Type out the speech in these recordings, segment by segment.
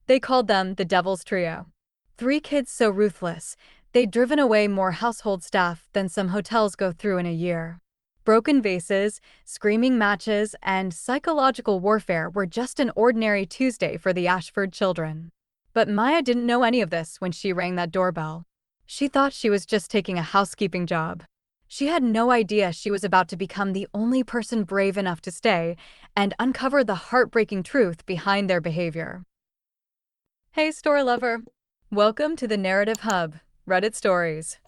They called them the Devil's Trio. Three kids so ruthless, they'd driven away more household staff than some hotels go through in a year. Broken vases, screaming matches, and psychological warfare were just an ordinary Tuesday for the Ashford children. But Maya didn't know any of this when she rang that doorbell. She thought she was just taking a housekeeping job. She had no idea she was about to become the only person brave enough to stay and uncover the heartbreaking truth behind their behavior. Hey, story lover! Welcome to the Narrative Hub, Reddit Stories.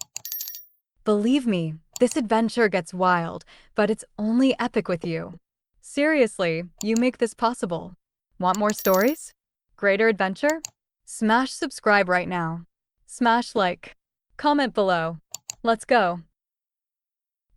Believe me, this adventure gets wild, but it's only epic with you. Seriously, you make this possible. Want more stories? Greater adventure? Smash subscribe right now. Smash like. Comment below. Let's go.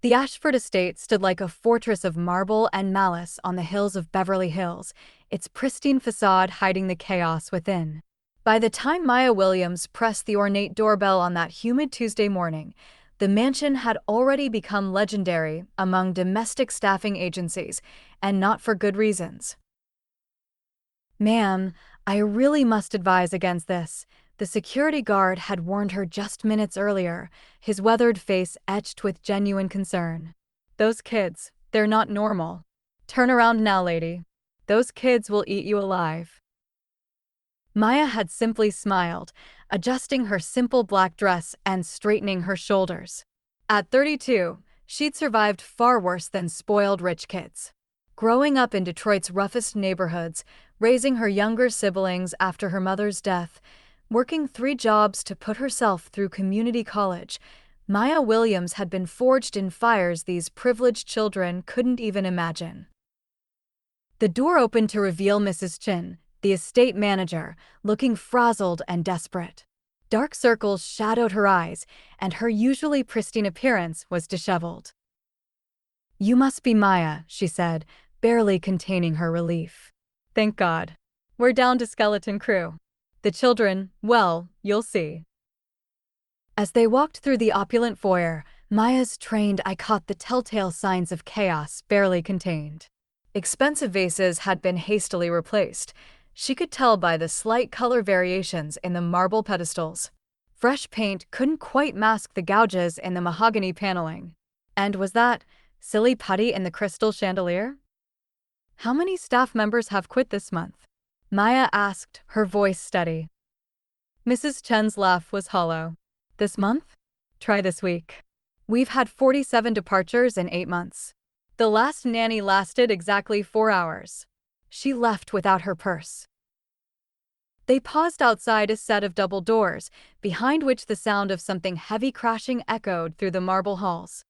The Ashford estate stood like a fortress of marble and malice on the hills of Beverly Hills, its pristine facade hiding the chaos within. By the time Maya Williams pressed the ornate doorbell on that humid Tuesday morning, the mansion had already become legendary among domestic staffing agencies, and not for good reasons. "Ma'am, I really must advise against this," the security guard had warned her just minutes earlier, his weathered face etched with genuine concern. "Those kids, they're not normal. Turn around now, lady. Those kids will eat you alive." Maya had simply smiled, adjusting her simple black dress and straightening her shoulders. At 32, she'd survived far worse than spoiled rich kids. Growing up in Detroit's roughest neighborhoods, raising her younger siblings after her mother's death, working 3 jobs to put herself through community college, Maya Williams had been forged in fires these privileged children couldn't even imagine. The door opened to reveal Mrs. Chin, the estate manager, looking frazzled and desperate. Dark circles shadowed her eyes, and her usually pristine appearance was disheveled. "You must be Maya," she said, barely containing her relief. "Thank God. We're down to skeleton crew. The children, well, you'll see." As they walked through the opulent foyer, Maya's trained eye caught the telltale signs of chaos barely contained. Expensive vases had been hastily replaced. She could tell by the slight color variations in the marble pedestals. Fresh paint couldn't quite mask the gouges in the mahogany paneling. And was that silly putty in the crystal chandelier? "How many staff members have quit this month?" Maya asked, her voice steady. Mrs. Chen's laugh was hollow. "This month? Try this week. We've had 47 departures in 8 months. The last nanny lasted exactly 4 hours. She left without her purse." They paused outside a set of double doors, behind which the sound of something heavy crashing echoed through the marble halls.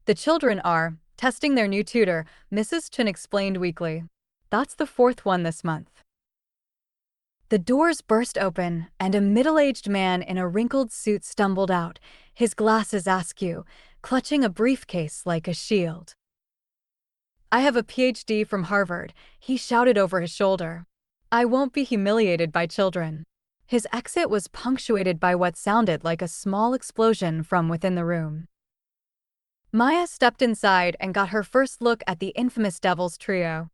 "The children are testing their new tutor," Mrs. Chen explained weakly. "That's the 4th one this month." The doors burst open, and a middle-aged man in a wrinkled suit stumbled out, his glasses askew, clutching a briefcase like a shield. "I have a PhD from Harvard," he shouted over his shoulder. "I won't be humiliated by children." His exit was punctuated by what sounded like a small explosion from within the room. Maya stepped inside and got her first look at the infamous Devil's Trio.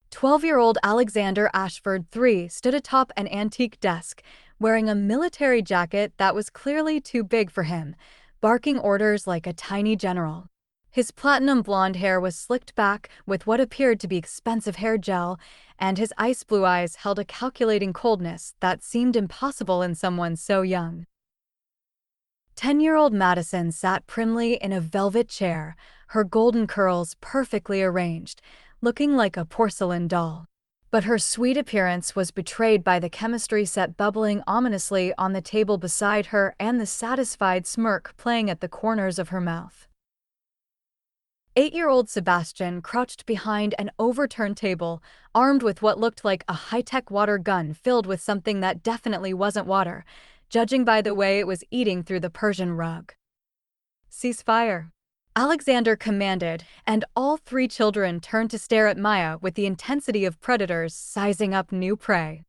12-year-old Alexander Ashford III stood atop an antique desk, wearing a military jacket that was clearly too big for him, barking orders like a tiny general. His platinum blonde hair was slicked back with what appeared to be expensive hair gel, and his ice blue eyes held a calculating coldness that seemed impossible in someone so young. 10-year-old Madison sat primly in a velvet chair, her golden curls perfectly arranged, looking like a porcelain doll. But her sweet appearance was betrayed by the chemistry set bubbling ominously on the table beside her and the satisfied smirk playing at the corners of her mouth. 8-year-old Sebastian crouched behind an overturned table, armed with what looked like a high-tech water gun filled with something that definitely wasn't water, judging by the way it was eating through the Persian rug. "Cease fire," Alexander commanded, and all 3 children turned to stare at Maya with the intensity of predators sizing up new prey.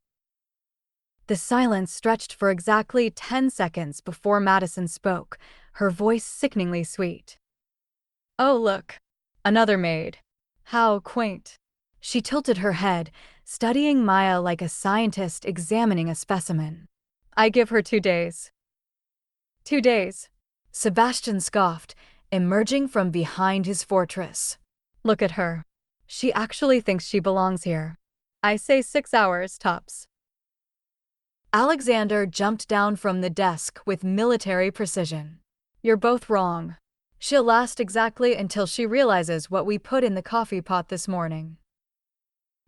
The silence stretched for exactly 10 seconds before Madison spoke, her voice sickeningly sweet. "Oh, look. Another maid. How quaint." She tilted her head, studying Maya like a scientist examining a specimen. I give her 2 days. 2 days. Sebastian scoffed, emerging from behind his fortress. Look at her. She actually thinks she belongs here. I say 6 hours, tops. Alexander jumped down from the desk with military precision. You're both wrong. She'll last exactly until she realizes what we put in the coffee pot this morning.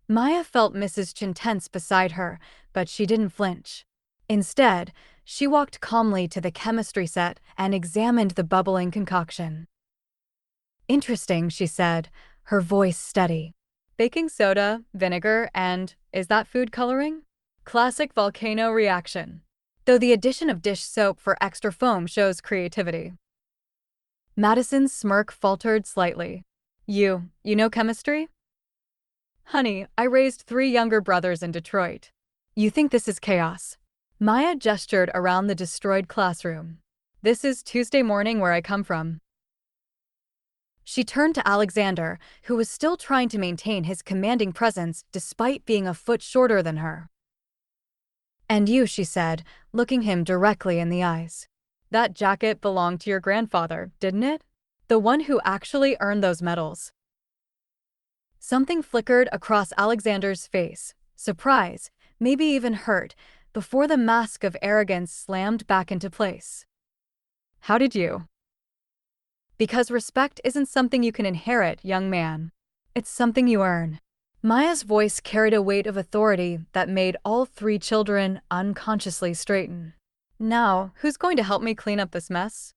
Maya felt Mrs. Chen tense beside her, but she didn't flinch. Instead, she walked calmly to the chemistry set and examined the bubbling concoction. Interesting, she said, her voice steady. Baking soda, vinegar, and is that food coloring? Classic volcano reaction. Though the addition of dish soap for extra foam shows creativity. Madison's smirk faltered slightly. You know chemistry? Honey, I raised 3 younger brothers in Detroit. You think this is chaos? Maya gestured around the destroyed classroom. This is Tuesday morning where I come from. She turned to Alexander, who was still trying to maintain his commanding presence despite being a foot shorter than her. And you, she said, looking him directly in the eyes. That jacket belonged to your grandfather, didn't it? The one who actually earned those medals. Something flickered across Alexander's face, surprise, maybe even hurt, before the mask of arrogance slammed back into place. How did you? Because respect isn't something you can inherit, young man. It's something you earn. Maya's voice carried a weight of authority that made all 3 children unconsciously straighten. Now, who's going to help me clean up this mess?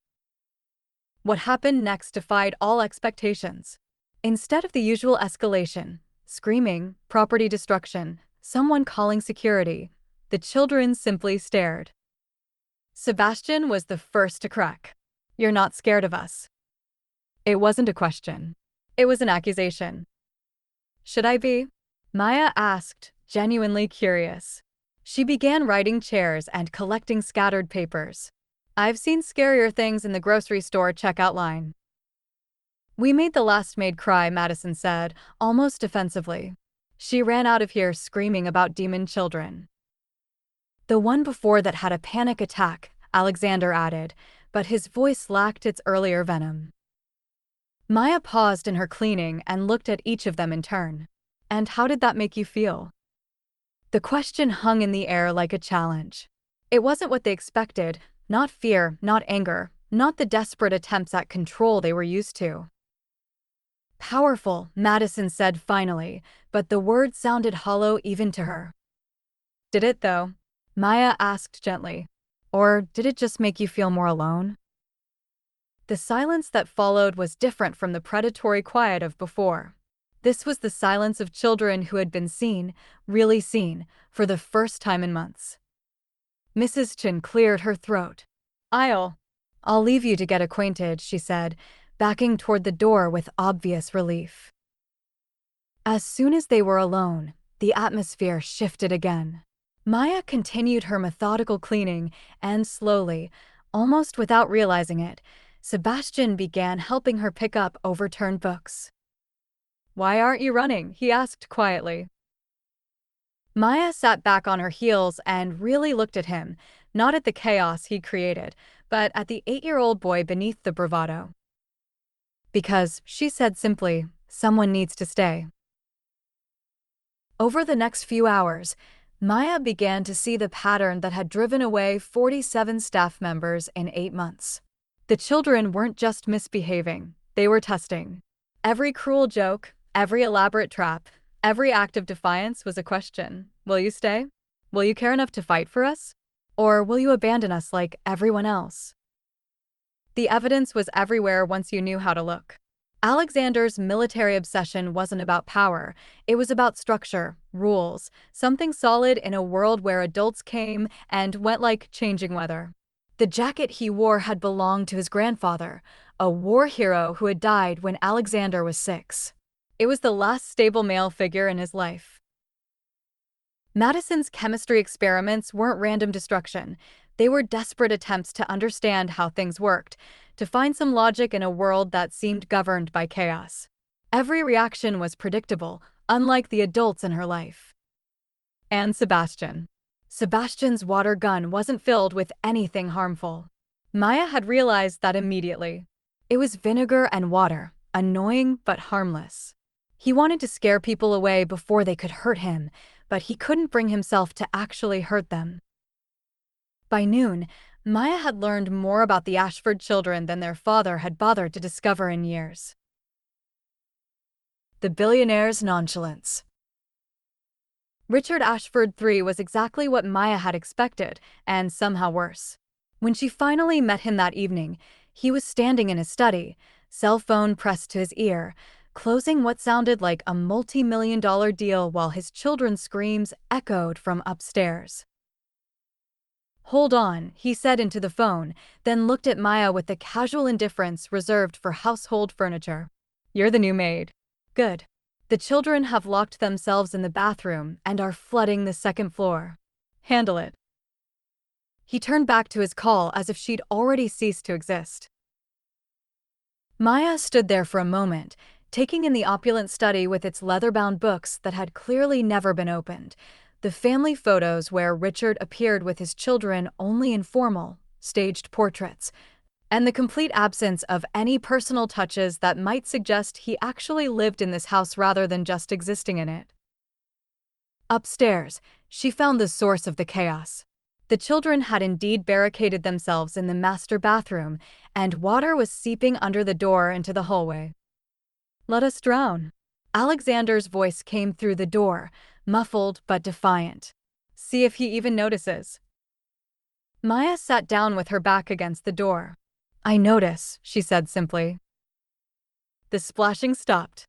What happened next defied all expectations. Instead of the usual escalation, screaming, property destruction, someone calling security, the children simply stared. Sebastian was the first to crack. You're not scared of us. It wasn't a question. It was an accusation. Should I be? Maya asked, genuinely curious. She began writing chairs and collecting scattered papers. I've seen scarier things in the grocery store checkout line. We made the last maid cry, Madison said, almost defensively. She ran out of here screaming about demon children. The one before that had a panic attack, Alexander added, but his voice lacked its earlier venom. Maya paused in her cleaning and looked at each of them in turn. And how did that make you feel? The question hung in the air like a challenge. It wasn't what they expected, not fear, not anger, not the desperate attempts at control they were used to. Powerful, Madison said finally, but the word sounded hollow even to her. Did it, though? Maya asked gently. Or did it just make you feel more alone? The silence that followed was different from the predatory quiet of before. This was the silence of children who had been seen, really seen, for the first time in months. Mrs. Chen cleared her throat. I'll leave you to get acquainted, she said, backing toward the door with obvious relief. As soon as they were alone, the atmosphere shifted again. Maya continued her methodical cleaning, and slowly, almost without realizing it, Sebastian began helping her pick up overturned books. Why aren't you running? He asked quietly. Maya sat back on her heels and really looked at him, not at the chaos he'd created, but at the 8-year-old boy beneath the bravado. Because, she said simply, someone needs to stay. Over the next few hours, Maya began to see the pattern that had driven away 47 staff members in 8 months. The children weren't just misbehaving, they were testing. Every cruel joke, every elaborate trap, every act of defiance was a question. Will you stay? Will you care enough to fight for us? Or will you abandon us like everyone else? The evidence was everywhere once you knew how to look. Alexander's military obsession wasn't about power, it was about structure, rules, something solid in a world where adults came and went like changing weather. The jacket he wore had belonged to his grandfather, a war hero who had died when Alexander was 6. It was the last stable male figure in his life. Madison's chemistry experiments weren't random destruction. They were desperate attempts to understand how things worked, to find some logic in a world that seemed governed by chaos. Every reaction was predictable, unlike the adults in her life. And Sebastian. Sebastian's water gun wasn't filled with anything harmful. Maya had realized that immediately. It was vinegar and water, annoying but harmless. He wanted to scare people away before they could hurt him, but he couldn't bring himself to actually hurt them. By noon, Maya had learned more about the Ashford children than their father had bothered to discover in years. The billionaire's nonchalance. Richard Ashford III was exactly what Maya had expected, and somehow worse. When she finally met him that evening, he was standing in his study, cell phone pressed to his ear, closing what sounded like a multi-million-dollar deal while his children's screams echoed from upstairs. "Hold on," he said into the phone, then looked at Maya with the casual indifference reserved for household furniture. "You're the new maid." "Good. The children have locked themselves in the bathroom and are flooding the second floor. Handle it." He turned back to his call as if she'd already ceased to exist. Maya stood there for a moment, taking in the opulent study with its leather-bound books that had clearly never been opened, the family photos where Richard appeared with his children only in formal, staged portraits, and the complete absence of any personal touches that might suggest he actually lived in this house rather than just existing in it. Upstairs, she found the source of the chaos. The children had indeed barricaded themselves in the master bathroom, and water was seeping under the door into the hallway. "Let us drown." Alexander's voice came through the door, muffled but defiant. "See if he even notices." Maya sat down with her back against the door. "I notice," she said simply. The splashing stopped.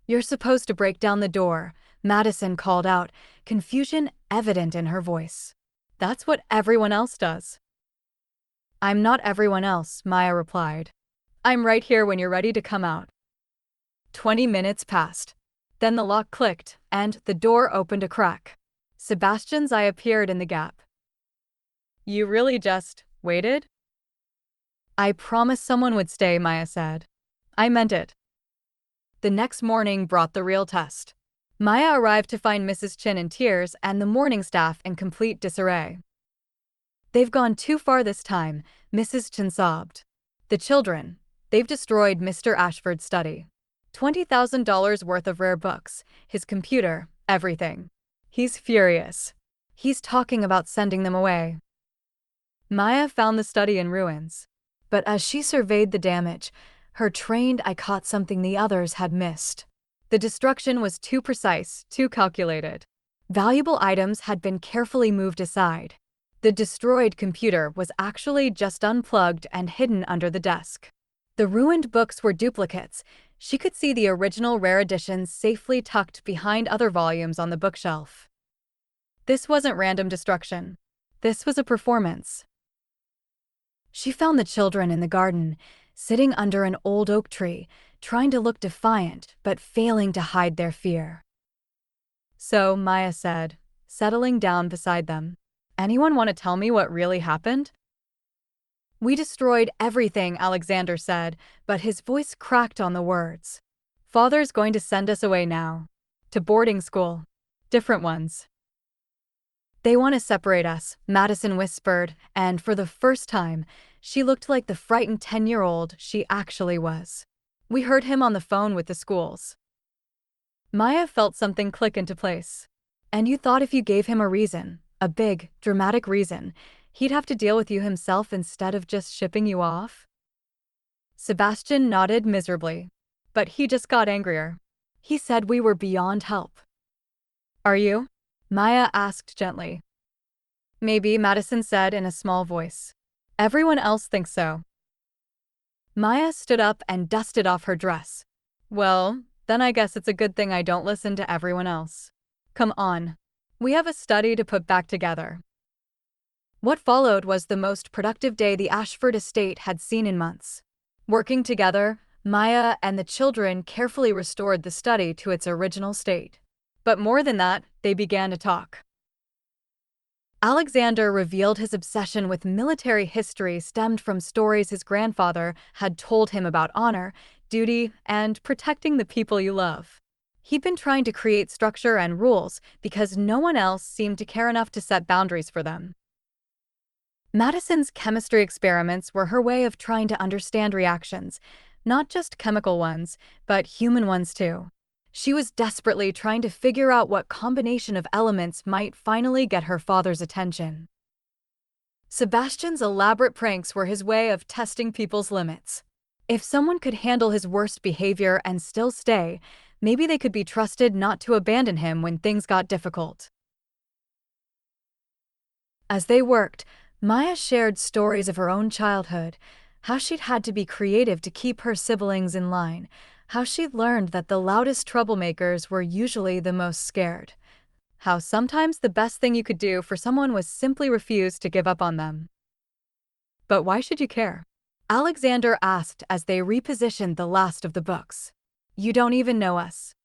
"You're supposed to break down the door," Madison called out, confusion evident in her voice. "That's what everyone else does." "I'm not everyone else," Maya replied. "I'm right here when you're ready to come out." 20 minutes passed. Then the lock clicked, and the door opened a crack. Sebastian's eye appeared in the gap. "You really just waited?" "I promised someone would stay," Maya said. "I meant it." The next morning brought the real test. Maya arrived to find Mrs. Chin in tears and the morning staff in complete disarray. "They've gone too far this time," Mrs. Chin sobbed. "The children, they've destroyed Mr. Ashford's study. $20,000 worth of rare books, his computer, everything. He's furious. He's talking about sending them away." Maya found the study in ruins. But as she surveyed the damage, her trained eye caught something the others had missed. The destruction was too precise, too calculated. Valuable items had been carefully moved aside. The destroyed computer was actually just unplugged and hidden under the desk. The ruined books were duplicates. She could see the original rare editions safely tucked behind other volumes on the bookshelf. This wasn't random destruction. This was a performance. She found the children in the garden, sitting under an old oak tree, trying to look defiant but failing to hide their fear. "So," Maya said, settling down beside them, "anyone want to tell me what really happened?" "We destroyed everything," Alexander said, but his voice cracked on the words. "Father's going to send us away now. To boarding school. Different ones." "They want to separate us," Madison whispered, and for the first time, she looked like the frightened 10-year-old she actually was. "We heard him on the phone with the schools." Maya felt something click into place. "And you thought if you gave him a reason, a big, dramatic reason, he'd have to deal with you himself instead of just shipping you off?" Sebastian nodded miserably. "But he just got angrier. He said we were beyond help." "Are you?" Maya asked gently. "Maybe," Madison said in a small voice. "Everyone else thinks so." Maya stood up and dusted off her dress. "Well, then I guess it's a good thing I don't listen to everyone else. Come on. We have a study to put back together." What followed was the most productive day the Ashford estate had seen in months. Working together, Maya and the children carefully restored the study to its original state. But more than that, they began to talk. Alexander revealed his obsession with military history stemmed from stories his grandfather had told him about honor, duty, and protecting the people you love. He'd been trying to create structure and rules because no one else seemed to care enough to set boundaries for them. Madison's chemistry experiments were her way of trying to understand reactions, not just chemical ones, but human ones too. She was desperately trying to figure out what combination of elements might finally get her father's attention. Sebastian's elaborate pranks were his way of testing people's limits. If someone could handle his worst behavior and still stay, maybe they could be trusted not to abandon him when things got difficult. As they worked, Maya shared stories of her own childhood, how she'd had to be creative to keep her siblings in line, how she'd learned that the loudest troublemakers were usually the most scared, how sometimes the best thing you could do for someone was simply refuse to give up on them. But why should you care? Alexander asked as they repositioned the last of the books. You don't even know us.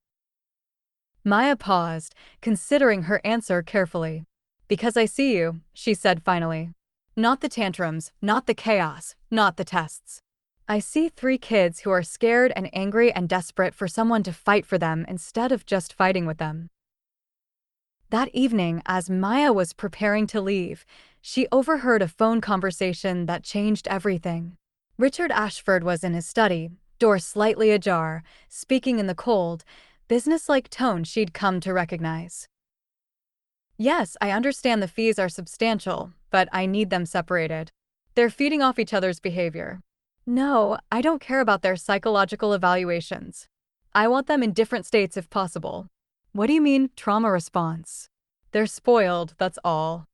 Maya paused, considering her answer carefully. Because I see you, she said finally. Not the tantrums, not the chaos, not the tests. I see 3 kids who are scared and angry and desperate for someone to fight for them instead of just fighting with them. That evening, as Maya was preparing to leave, she overheard a phone conversation that changed everything. Richard Ashford was in his study, door slightly ajar, speaking in the cold, businesslike tone she'd come to recognize. Yes, I understand the fees are substantial, but I need them separated. They're feeding off each other's behavior. No, I don't care about their psychological evaluations. I want them in different states if possible. What do you mean, trauma response? They're spoiled, that's all.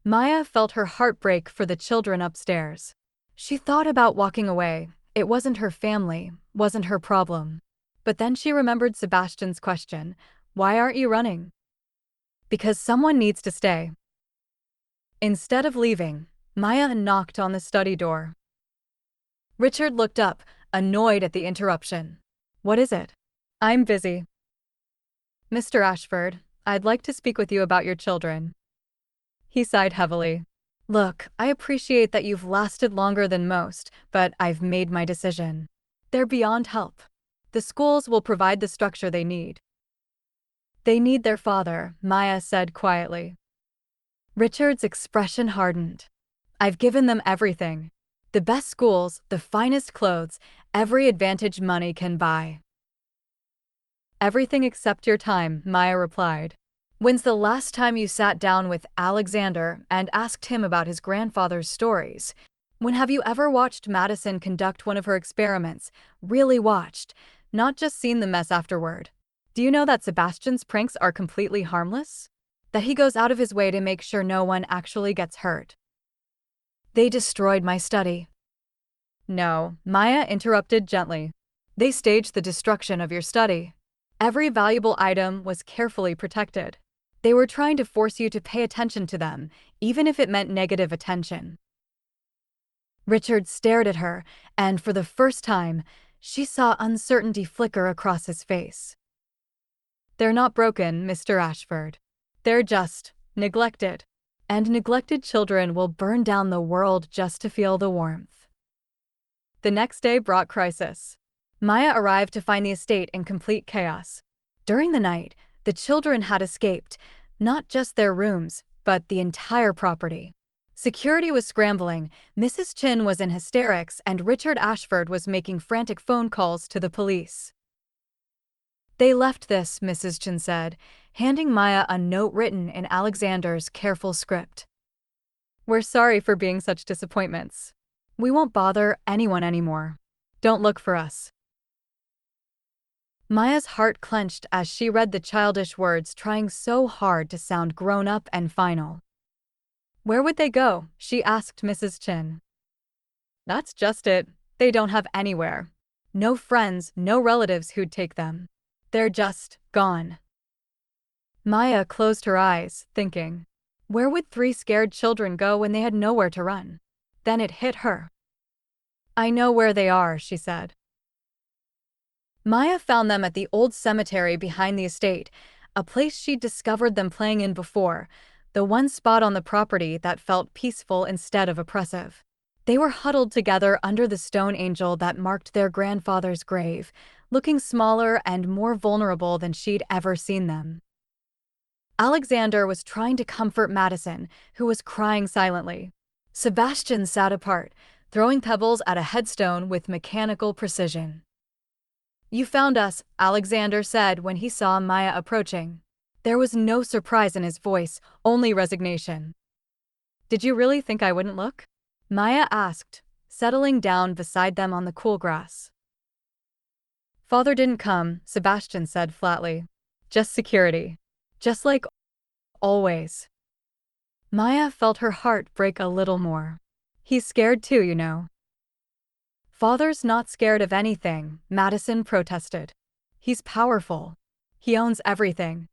Maya felt her heart break for the children upstairs. She thought about walking away. It wasn't her family, wasn't her problem. But then she remembered Sebastian's question, why aren't you running? Because someone needs to stay. Instead of leaving, Maya knocked on the study door. Richard looked up, annoyed at the interruption. What is it? I'm busy. Mr. Ashford, I'd like to speak with you about your children. He sighed heavily. Look, I appreciate that you've lasted longer than most, but I've made my decision. They're beyond help. The schools will provide the structure they need. They need their father, Maya said quietly. Richard's expression hardened. I've given them everything. The best schools, the finest clothes, every advantage money can buy. Everything except your time, Maya replied. When's the last time you sat down with Alexander and asked him about his grandfather's stories? When have you ever watched Madison conduct one of her experiments? Really watched, not just seen the mess afterward. Do you know that Sebastian's pranks are completely harmless? That he goes out of his way to make sure no one actually gets hurt. They destroyed my study. No, Maya interrupted gently. They staged the destruction of your study. Every valuable item was carefully protected. They were trying to force you to pay attention to them, even if it meant negative attention. Richard stared at her, and for the first time, she saw uncertainty flicker across his face. They're not broken, Mr. Ashford. They're just neglected. And neglected children will burn down the world just to feel the warmth. The next day brought crisis. Maya arrived to find the estate in complete chaos. During the night, the children had escaped, not just their rooms, but the entire property. Security was scrambling, Mrs. Chin was in hysterics, and Richard Ashford was making frantic phone calls to the police. They left this, Mrs. Chin said, handing Maya a note written in Alexander's careful script. We're sorry for being such disappointments. We won't bother anyone anymore. Don't look for us. Maya's heart clenched as she read the childish words, trying so hard to sound grown-up and final. Where would they go? She asked Mrs. Chin. That's just it. They don't have anywhere. No friends, no relatives who'd take them. They're just gone. Maya closed her eyes, thinking, where would 3 scared children go when they had nowhere to run? Then it hit her. I know where they are, she said. Maya found them at the old cemetery behind the estate, a place she'd discovered them playing in before, the one spot on the property that felt peaceful instead of oppressive. They were huddled together under the stone angel that marked their grandfather's grave, looking smaller and more vulnerable than she'd ever seen them. Alexander was trying to comfort Madison, who was crying silently. Sebastian sat apart, throwing pebbles at a headstone with mechanical precision. "You found us," Alexander said when he saw Maya approaching. There was no surprise in his voice, only resignation. "Did you really think I wouldn't look?" Maya asked, settling down beside them on the cool grass. "Father didn't come," Sebastian said flatly. "Just security. Just like always." Maya felt her heart break a little more. "He's scared too, you know." "Father's not scared of anything," Madison protested. "He's powerful. He owns everything."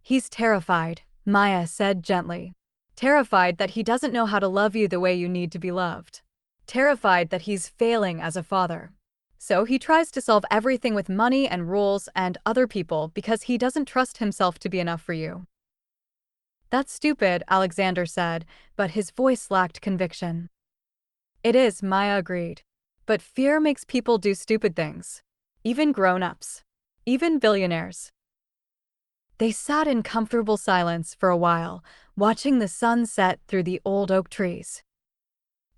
"He's terrified," Maya said gently. "Terrified that he doesn't know how to love you the way you need to be loved. Terrified that he's failing as a father. So he tries to solve everything with money and rules and other people because he doesn't trust himself to be enough for you." "That's stupid," Alexander said, but his voice lacked conviction. "It is," Maya agreed. "But fear makes people do stupid things. Even grown-ups. Even billionaires." They sat in comfortable silence for a while, watching the sun set through the old oak trees.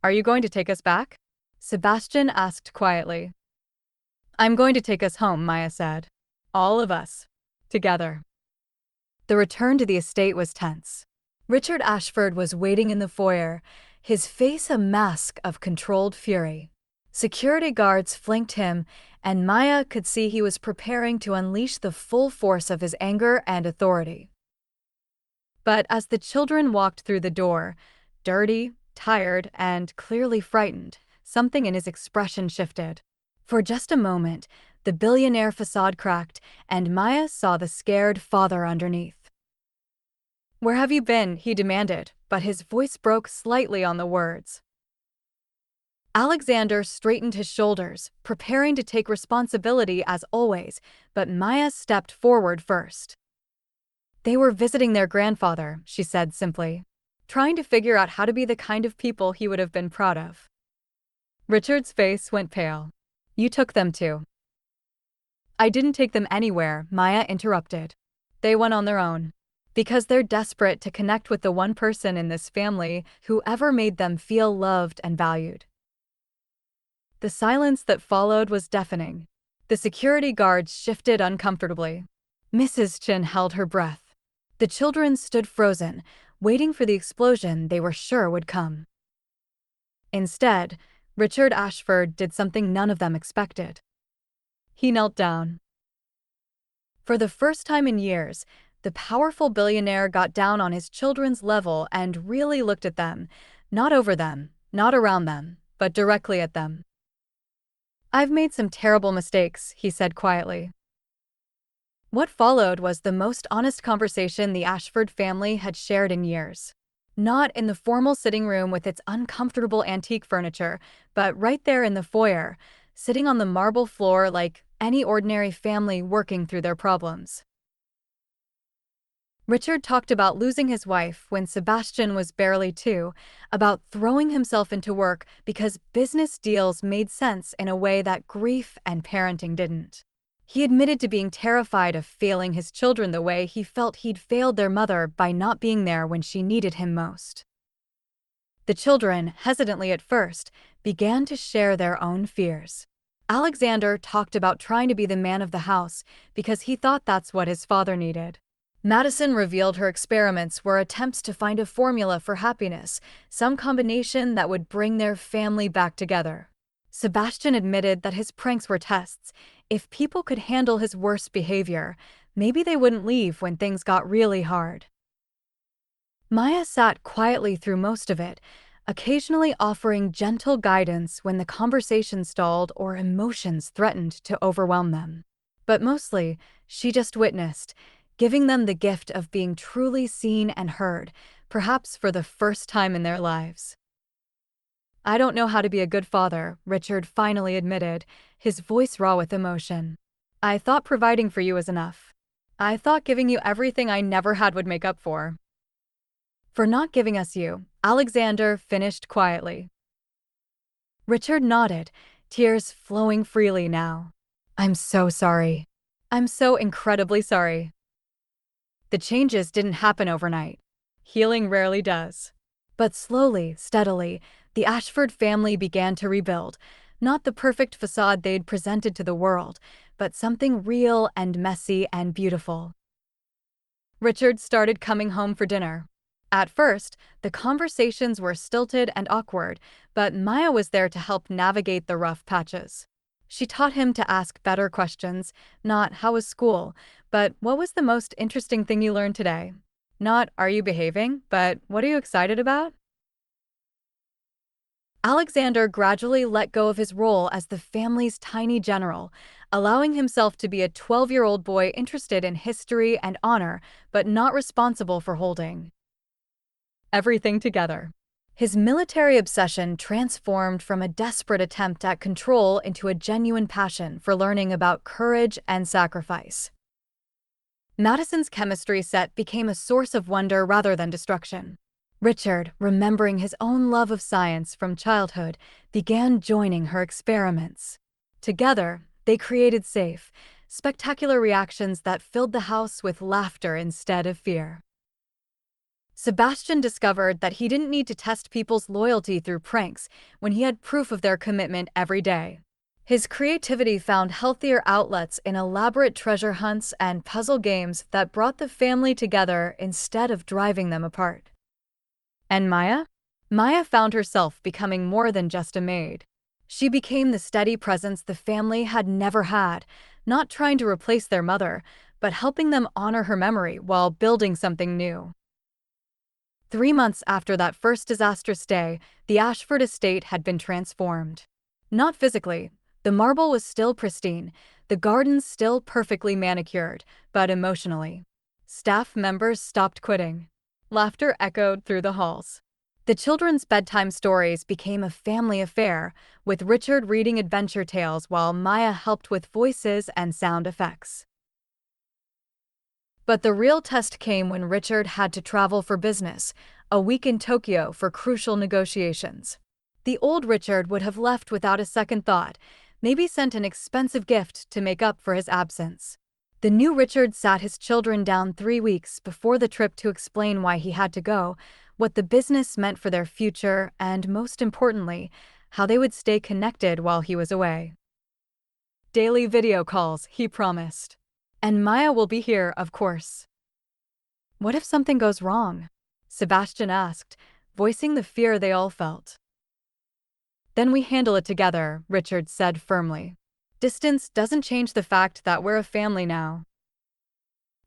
"Are you going to take us back?" Sebastian asked quietly. "I'm going to take us home," Maya said. "All of us. Together." The return to the estate was tense. Richard Ashford was waiting in the foyer, his face a mask of controlled fury. Security guards flanked him, and Maya could see he was preparing to unleash the full force of his anger and authority. But as the children walked through the door, dirty, tired, and clearly frightened, something in his expression shifted. For just a moment, the billionaire facade cracked, and Maya saw the scared father underneath. "Where have you been?" he demanded, but his voice broke slightly on the words. Alexander straightened his shoulders, preparing to take responsibility as always, but Maya stepped forward first. "They were visiting their grandfather," she said simply, trying to figure out how to be the kind of people he would have been proud of. Richard's face went pale. "You took them to." "I didn't take them anywhere," Maya interrupted. "They went on their own. Because they're desperate to connect with the one person in this family who ever made them feel loved and valued." The silence that followed was deafening. The security guards shifted uncomfortably. Mrs. Chin held her breath. The children stood frozen, waiting for the explosion they were sure would come. Instead, Richard Ashford did something none of them expected. He knelt down. For the first time in years, the powerful billionaire got down on his children's level and really looked at them, not over them, not around them, but directly at them. "I've made some terrible mistakes," he said quietly. What followed was the most honest conversation the Ashford family had shared in years. Not in the formal sitting room with its uncomfortable antique furniture, but right there in the foyer, sitting on the marble floor like any ordinary family working through their problems. Richard talked about losing his wife when Sebastian was barely 2, about throwing himself into work because business deals made sense in a way that grief and parenting didn't. He admitted to being terrified of failing his children the way he felt he'd failed their mother by not being there when she needed him most. The children, hesitantly at first, began to share their own fears. Alexander talked about trying to be the man of the house because he thought that's what his father needed. Madison revealed her experiments were attempts to find a formula for happiness, some combination that would bring their family back together. Sebastian admitted that his pranks were tests. If people could handle his worst behavior, maybe they wouldn't leave when things got really hard. Maya sat quietly through most of it, occasionally offering gentle guidance when the conversation stalled or emotions threatened to overwhelm them. But mostly, she just witnessed, giving them the gift of being truly seen and heard, perhaps for the first time in their lives. "I don't know how to be a good father," Richard finally admitted, his voice raw with emotion. "I thought providing for you was enough. I thought giving you everything I never had would make up for." "For not giving us you," Alexander finished quietly. Richard nodded, tears flowing freely now. I'm so sorry. I'm so incredibly sorry. The changes didn't happen overnight. Healing rarely does. But slowly, steadily, the Ashford family began to rebuild. Not the perfect facade they'd presented to the world, but something real and messy and beautiful. Richard started coming home for dinner. At first, the conversations were stilted and awkward, but Maya was there to help navigate the rough patches. She taught him to ask better questions, not "how was school," but "what was the most interesting thing you learned today?" Not "are you behaving," but "what are you excited about?" Alexander gradually let go of his role as the family's tiny general, allowing himself to be a 12-year-old boy interested in history and honor, but not responsible for holding everything together. His military obsession transformed from a desperate attempt at control into a genuine passion for learning about courage and sacrifice. Madison's chemistry set became a source of wonder rather than destruction. Richard, remembering his own love of science from childhood, began joining her experiments. Together, they created safe, spectacular reactions that filled the house with laughter instead of fear. Sebastian discovered that he didn't need to test people's loyalty through pranks when he had proof of their commitment every day. His creativity found healthier outlets in elaborate treasure hunts and puzzle games that brought the family together instead of driving them apart. And Maya? Maya found herself becoming more than just a maid. She became the steady presence the family had never had, not trying to replace their mother, but helping them honor her memory while building something new. 3 months after that first disastrous day, the Ashford estate had been transformed. Not physically. The marble was still pristine, the gardens still perfectly manicured, but emotionally. Staff members stopped quitting. Laughter echoed through the halls. The children's bedtime stories became a family affair, with Richard reading adventure tales while Maya helped with voices and sound effects. But the real test came when Richard had to travel for business, a week in Tokyo for crucial negotiations. The old Richard would have left without a second thought, maybe sent an expensive gift to make up for his absence. The new Richard sat his children down 3 weeks before the trip to explain why he had to go, what the business meant for their future, and most importantly, how they would stay connected while he was away. Daily video calls, he promised. And Maya will be here, of course. What if something goes wrong? Sebastian asked, voicing the fear they all felt. Then we handle it together, Richard said firmly. Distance doesn't change the fact that we're a family now.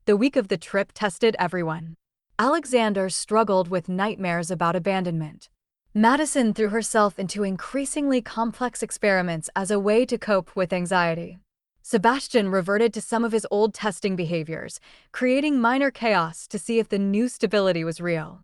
The week of the trip tested everyone. Alexander struggled with nightmares about abandonment. Madison threw herself into increasingly complex experiments as a way to cope with anxiety. Sebastian reverted to some of his old testing behaviors, creating minor chaos to see if the new stability was real.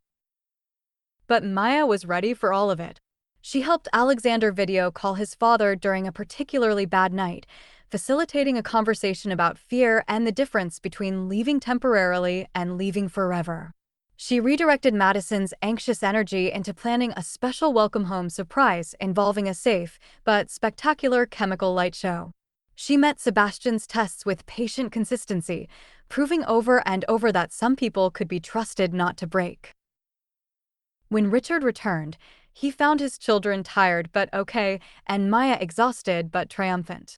But Maya was ready for all of it. She helped Alexander video call his father during a particularly bad night, facilitating a conversation about fear and the difference between leaving temporarily and leaving forever. She redirected Madison's anxious energy into planning a special welcome home surprise involving a safe but spectacular chemical light show. She met Sebastian's tests with patient consistency, proving over and over that some people could be trusted not to break. When Richard returned, he found his children tired but okay, and Maya exhausted but triumphant.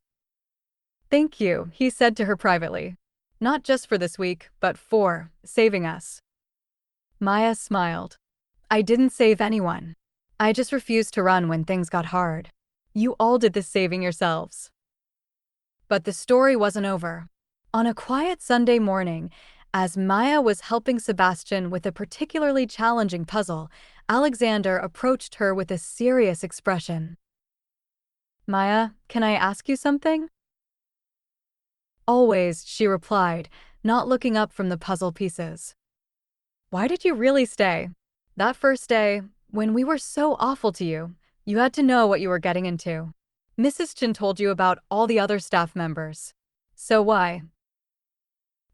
"Thank you," he said to her privately. "Not just for this week, but for saving us." Maya smiled. "I didn't save anyone. I just refused to run when things got hard. You all did the saving yourselves." But the story wasn't over. On a quiet Sunday morning, as Maya was helping Sebastian with a particularly challenging puzzle, Alexander approached her with a serious expression. "Maya, can I ask you something?" "Always," she replied, not looking up from the puzzle pieces. "Why did you really stay? That first day, when we were so awful to you, you had to know what you were getting into. Mrs. Chin told you about all the other staff members. So why?"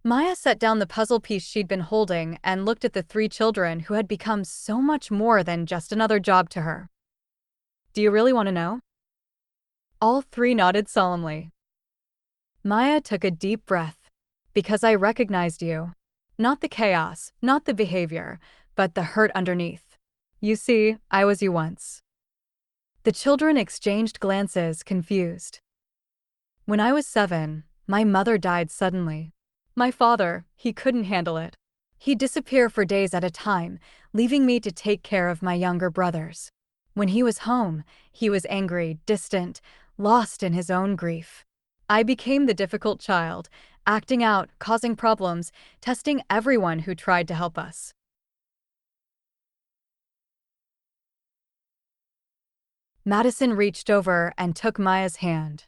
Maya set down the puzzle piece she'd been holding and looked at the 3 children who had become so much more than just another job to her. "Do you really want to know?" All 3 nodded solemnly. Maya took a deep breath. Because I recognized you. Not the chaos, not the behavior, but the hurt underneath. You see, I was you once. The children exchanged glances, confused. When I was 7, my mother died suddenly. My father, he couldn't handle it. He'd disappear for days at a time, leaving me to take care of my younger brothers. When he was home, he was angry, distant, lost in his own grief. I became the difficult child, acting out, causing problems, testing everyone who tried to help us. Madison reached over and took Maya's hand.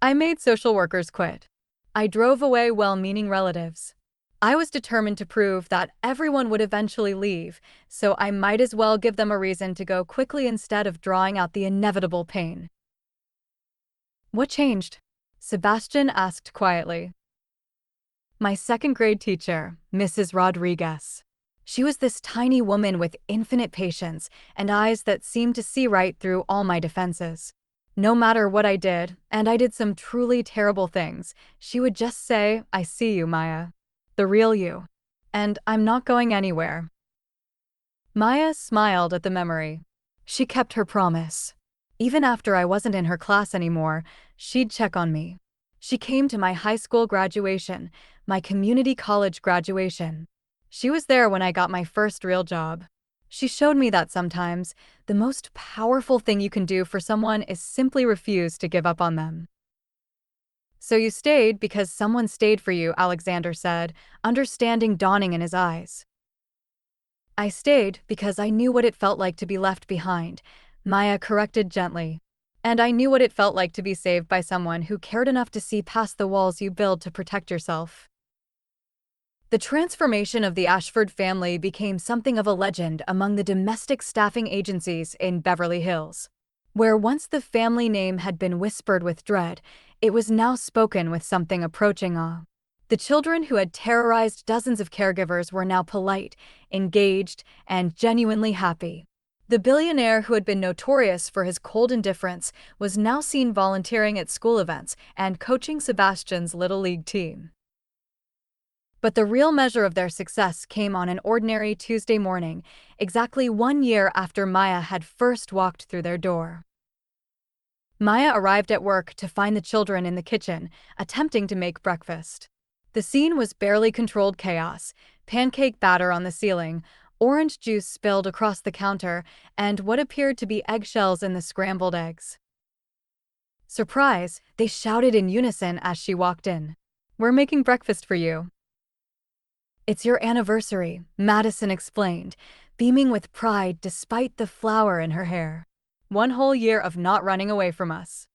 I made social workers quit. I drove away well-meaning relatives. I was determined to prove that everyone would eventually leave, so I might as well give them a reason to go quickly instead of drawing out the inevitable pain. What changed? Sebastian asked quietly. My second-grade teacher, Mrs. Rodriguez. She was this tiny woman with infinite patience and eyes that seemed to see right through all my defenses. No matter what I did, and I did some truly terrible things, she would just say, I see you, Maya. The real you. And I'm not going anywhere. Maya smiled at the memory. She kept her promise. Even after I wasn't in her class anymore, she'd check on me. She came to my high school graduation, my community college graduation. She was there when I got my first real job. She showed me that sometimes, the most powerful thing you can do for someone is simply refuse to give up on them. So you stayed because someone stayed for you, Alexander said, understanding dawning in his eyes. I stayed because I knew what it felt like to be left behind, Maya corrected gently. And I knew what it felt like to be saved by someone who cared enough to see past the walls you build to protect yourself. The transformation of the Ashford family became something of a legend among the domestic staffing agencies in Beverly Hills. Where once the family name had been whispered with dread, it was now spoken with something approaching awe. The children who had terrorized dozens of caregivers were now polite, engaged, and genuinely happy. The billionaire who had been notorious for his cold indifference was now seen volunteering at school events and coaching Sebastian's Little League team. But the real measure of their success came on an ordinary Tuesday morning, exactly 1 year after Maya had first walked through their door. Maya arrived at work to find the children in the kitchen, attempting to make breakfast. The scene was barely controlled chaos: pancake batter on the ceiling, orange juice spilled across the counter, and what appeared to be eggshells in the scrambled eggs. Surprise, they shouted in unison as she walked in. We're making breakfast for you. It's your anniversary, Madison explained, beaming with pride despite the flour in her hair. 1 whole year of not running away from us.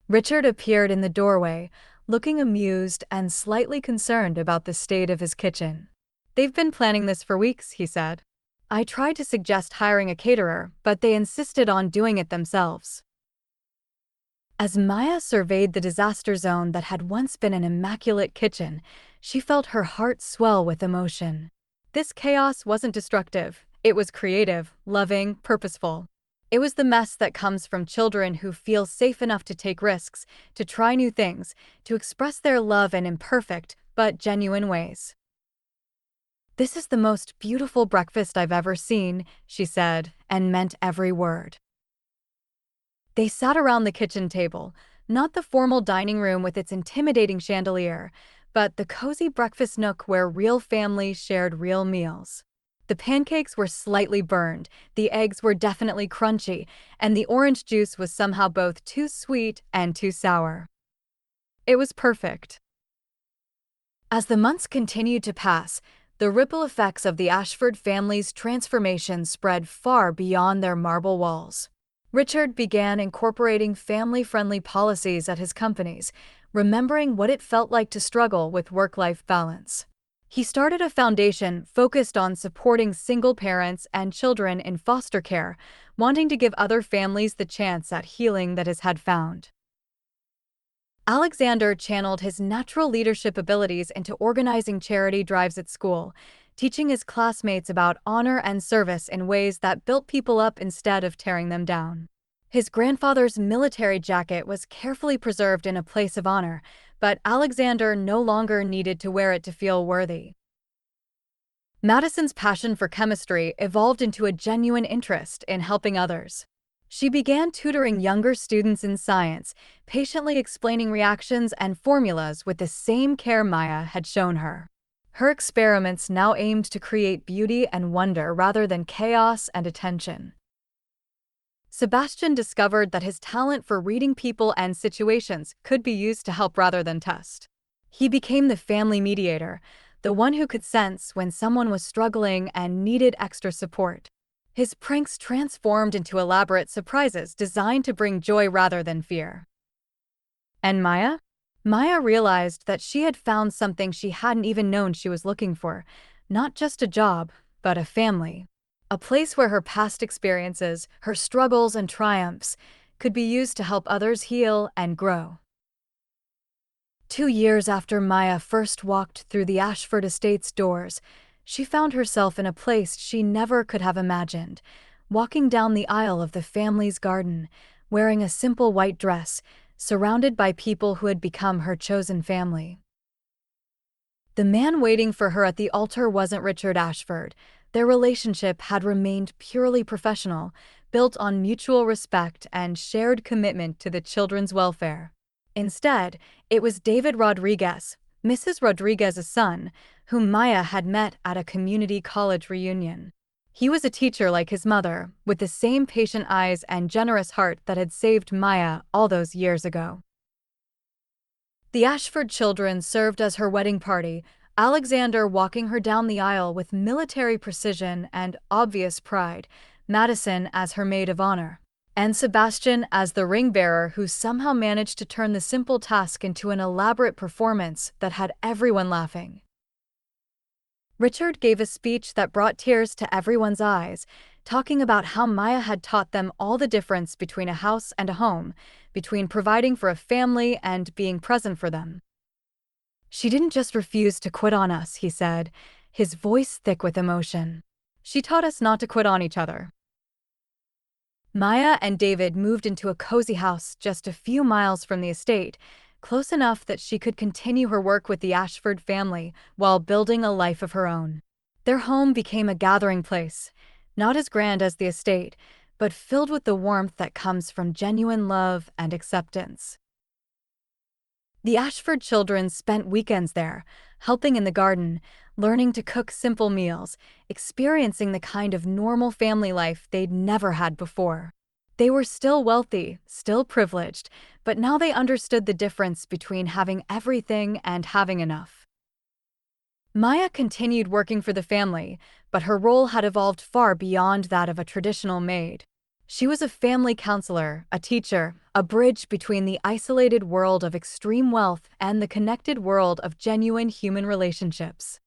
Richard appeared in the doorway, looking amused and slightly concerned about the state of his kitchen. They've been planning this for weeks, he said. I tried to suggest hiring a caterer, but they insisted on doing it themselves. As Maya surveyed the disaster zone that had once been an immaculate kitchen, she felt her heart swell with emotion. This chaos wasn't destructive. It was creative, loving, purposeful. It was the mess that comes from children who feel safe enough to take risks, to try new things, to express their love in imperfect but genuine ways. This is the most beautiful breakfast I've ever seen, she said, and meant every word. They sat around the kitchen table, not the formal dining room with its intimidating chandelier, but the cozy breakfast nook where real families shared real meals. The pancakes were slightly burned, the eggs were definitely crunchy, and the orange juice was somehow both too sweet and too sour. It was perfect. As the months continued to pass, the ripple effects of the Ashford family's transformation spread far beyond their marble walls. Richard began incorporating family-friendly policies at his companies, remembering what it felt like to struggle with work-life balance. He started a foundation focused on supporting single parents and children in foster care, wanting to give other families the chance at healing that his had found. Alexander channeled his natural leadership abilities into organizing charity drives at school, teaching his classmates about honor and service in ways that built people up instead of tearing them down. His grandfather's military jacket was carefully preserved in a place of honor, but Alexander no longer needed to wear it to feel worthy. Madison's passion for chemistry evolved into a genuine interest in helping others. She began tutoring younger students in science, patiently explaining reactions and formulas with the same care Maya had shown her. Her experiments now aimed to create beauty and wonder rather than chaos and attention. Sebastian discovered that his talent for reading people and situations could be used to help rather than test. He became the family mediator, the one who could sense when someone was struggling and needed extra support. His pranks transformed into elaborate surprises designed to bring joy rather than fear. And Maya? Maya realized that she had found something she hadn't even known she was looking for, not just a job, but a family. A place where her past experiences, her struggles and triumphs, could be used to help others heal and grow. 2 years after Maya first walked through the Ashford Estate's doors, she found herself in a place she never could have imagined, walking down the aisle of the family's garden, wearing a simple white dress, surrounded by people who had become her chosen family. The man waiting for her at the altar wasn't Richard Ashford. Their relationship had remained purely professional, built on mutual respect and shared commitment to the children's welfare. Instead, it was David Rodriguez, Mrs. Rodriguez's son, whom Maya had met at a community college reunion. He was a teacher like his mother, with the same patient eyes and generous heart that had saved Maya all those years ago. The Ashford children served as her wedding party, Alexander walking her down the aisle with military precision and obvious pride, Madison as her maid of honor, and Sebastian as the ring-bearer who somehow managed to turn the simple task into an elaborate performance that had everyone laughing. Richard gave a speech that brought tears to everyone's eyes, talking about how Maya had taught them all the difference between a house and a home, between providing for a family and being present for them. "She didn't just refuse to quit on us," he said, his voice thick with emotion. "She taught us not to quit on each other." Maya and David moved into a cozy house just a few miles from the estate, close enough that she could continue her work with the Ashford family while building a life of her own. Their home became a gathering place, not as grand as the estate, but filled with the warmth that comes from genuine love and acceptance. The Ashford children spent weekends there, helping in the garden, learning to cook simple meals, experiencing the kind of normal family life they'd never had before. They were still wealthy, still privileged, but now they understood the difference between having everything and having enough. Maya continued working for the family, but her role had evolved far beyond that of a traditional maid. She was a family counselor, a teacher, a bridge between the isolated world of extreme wealth and the connected world of genuine human relationships.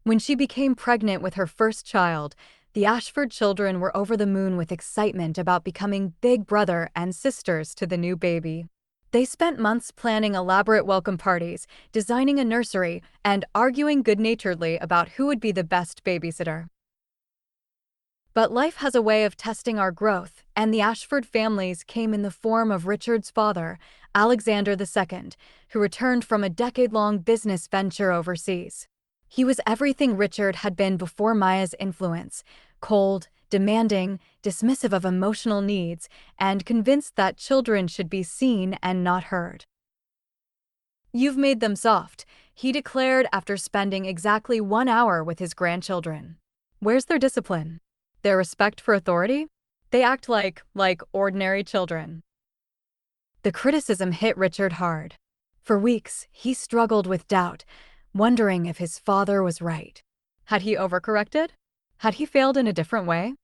When she became pregnant with her first child, the Ashford children were over the moon with excitement about becoming big brother and sisters to the new baby. They spent months planning elaborate welcome parties, designing a nursery, and arguing good-naturedly about who would be the best babysitter. But life has a way of testing our growth, and the Ashford families came in the form of Richard's father, Alexander II, who returned from a decade-long business venture overseas. He was everything Richard had been before Maya's influence: cold, demanding, dismissive of emotional needs, and convinced that children should be seen and not heard. "You've made them soft," he declared after spending exactly 1 hour with his grandchildren. "Where's their discipline? Their respect for authority? They act like ordinary children." The criticism hit Richard hard. For weeks, he struggled with doubt, wondering if his father was right. Had he overcorrected? Had he failed in a different way?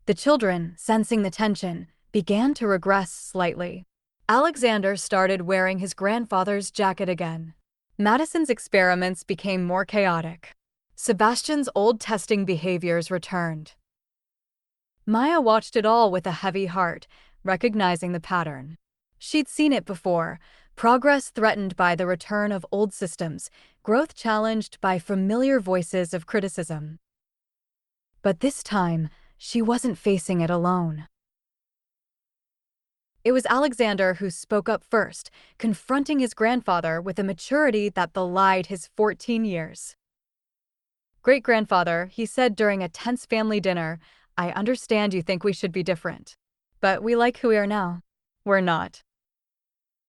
The children, sensing the tension, began to regress slightly. Alexander started wearing his grandfather's jacket again. Madison's experiments became more chaotic. Sebastian's old testing behaviors returned. Maya watched it all with a heavy heart, recognizing the pattern. She'd seen it before: progress threatened by the return of old systems, growth challenged by familiar voices of criticism. But this time, she wasn't facing it alone. It was Alexander who spoke up first, confronting his grandfather with a maturity that belied his 14 years. Great-grandfather, he said during a tense family dinner, I understand you think we should be different. But we like who we are now. We're not.